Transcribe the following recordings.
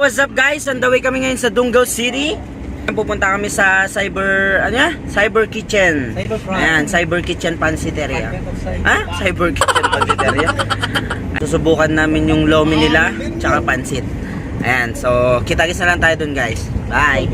what's up guys? On the way kami ngayon sa Dungaw City. Pupunta kami sa Cyber Kitchen. Ayan, Cyber Kitchen Pansiteria. Ha? Cyber Kitchen Pansiteria. Susubukan namin yung lomi nila, tsaka pansit. Ayan, so kita-kits na lang tayo dun guys. Bye!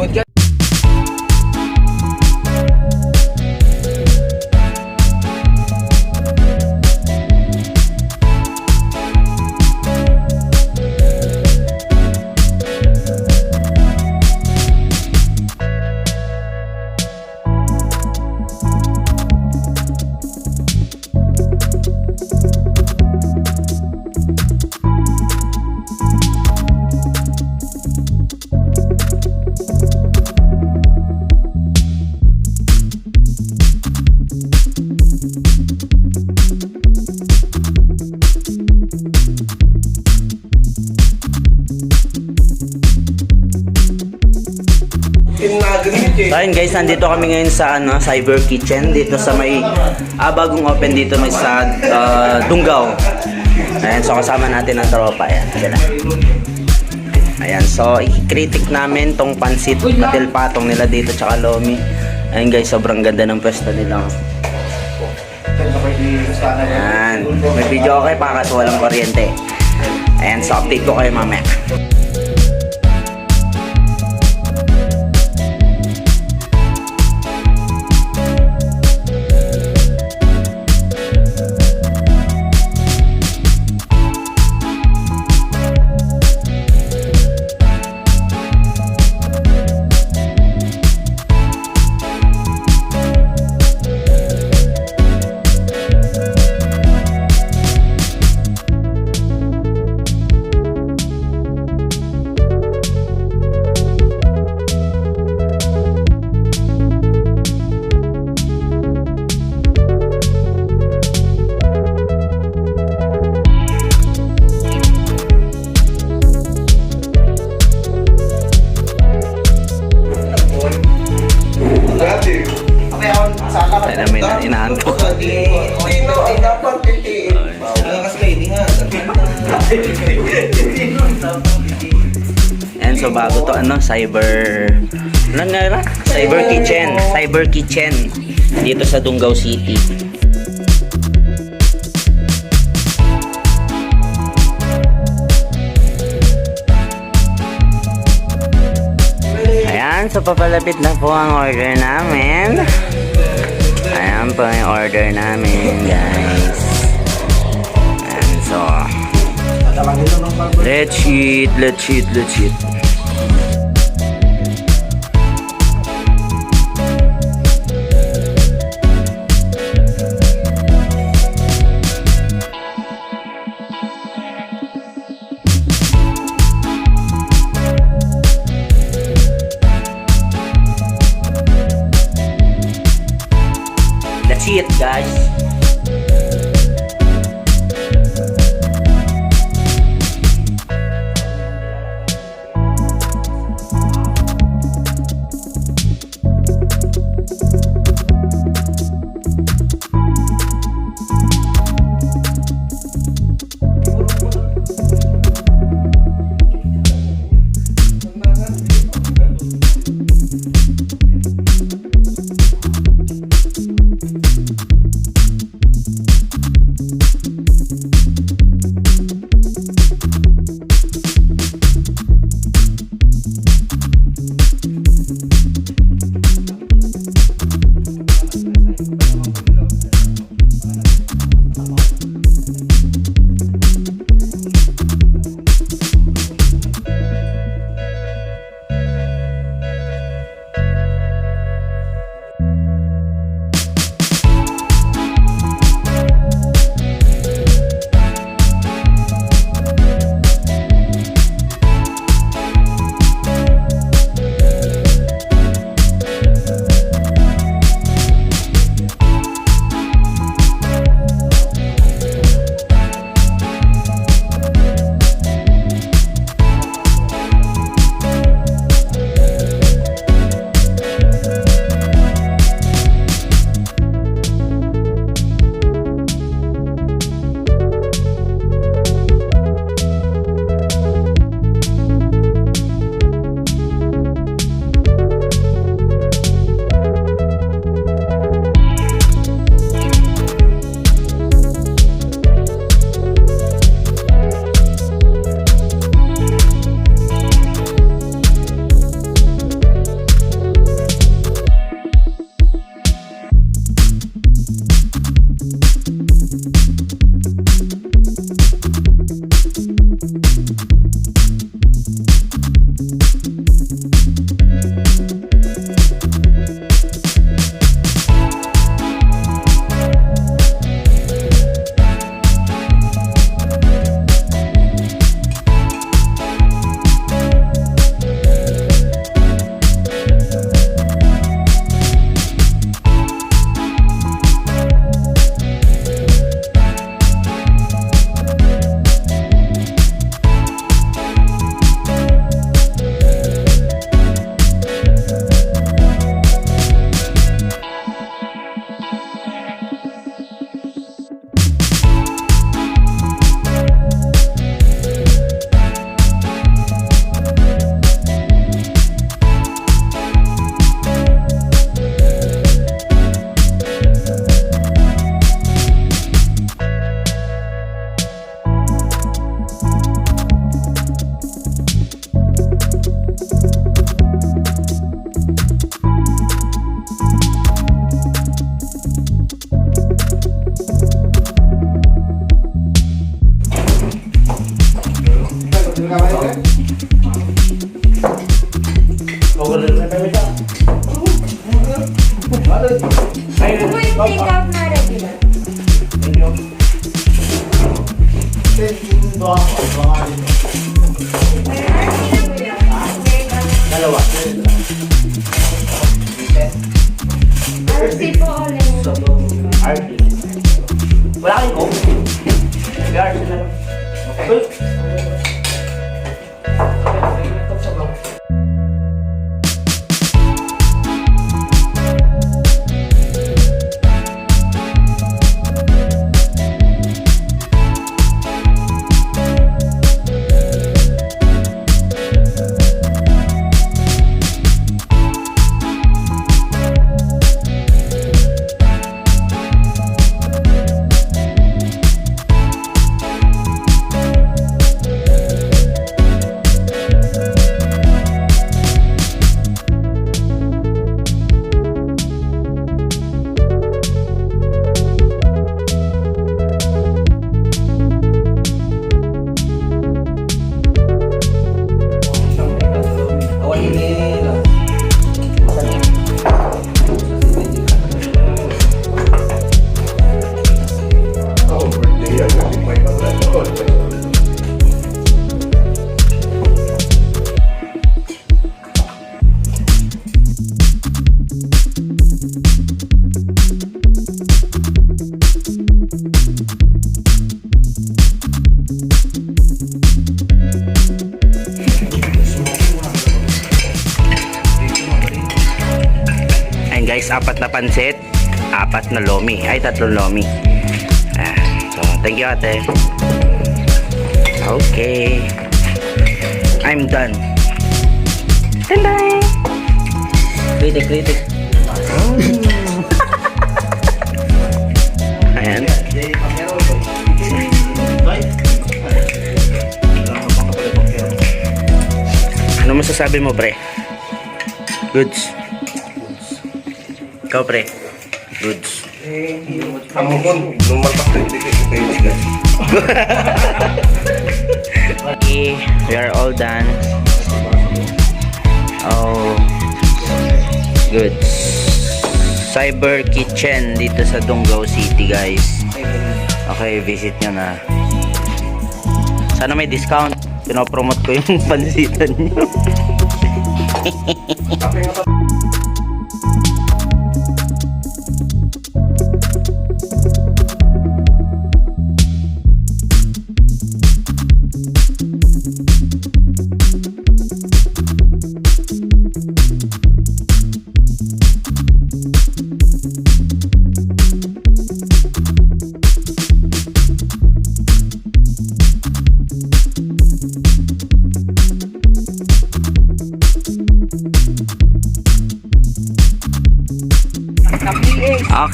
So ayun guys, nandito kami ngayon sa Cyber Kitchen dito sa may bagong open dito may sa Dungaw. Ayan, so kasama natin ang tropa. Ayan, sila. Ayan, so i-critic namin tong pansit, Batil, Patong nila dito tsaka lomi. Ayan guys, sobrang ganda ng pwesto nila. Ayan, may video okay pa kaso walang kuryente. Ayan, so update ko kayo mamaya. Ay namin na inaantok. And so bago to Cyber Kitchen dito sa Dungaw City. Ayan, so papalapit na po ang order namin. Ayan po yung order namin guys. And so let's eat. That's it guys. Ito po yung take out na regular. Dalawa. RC po ulit. Wala kayong coke? Guard na lang. Ayan guys, 4 na pansit, 4 na lomi, ay 3 lomi. So, thank you ate. Okay. I'm done. Bye-bye. Kritik. Ayan. Ano masasabi mo, pre? Goods. Ikaw, pre? Goods. Okay, we are all done. Oh, goods. Cyber Kitchen dito sa Dungaw City, guys. Okay, visit nyo na. Sana may discount. Pinopromote ko yung pansitan nyo.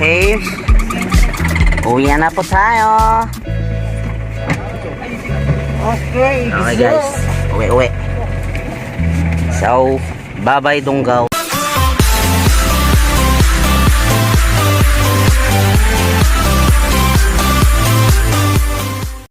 Okay. Uwi na po tayo. Okay guys. Uwi. So, bye-bye Dungaw.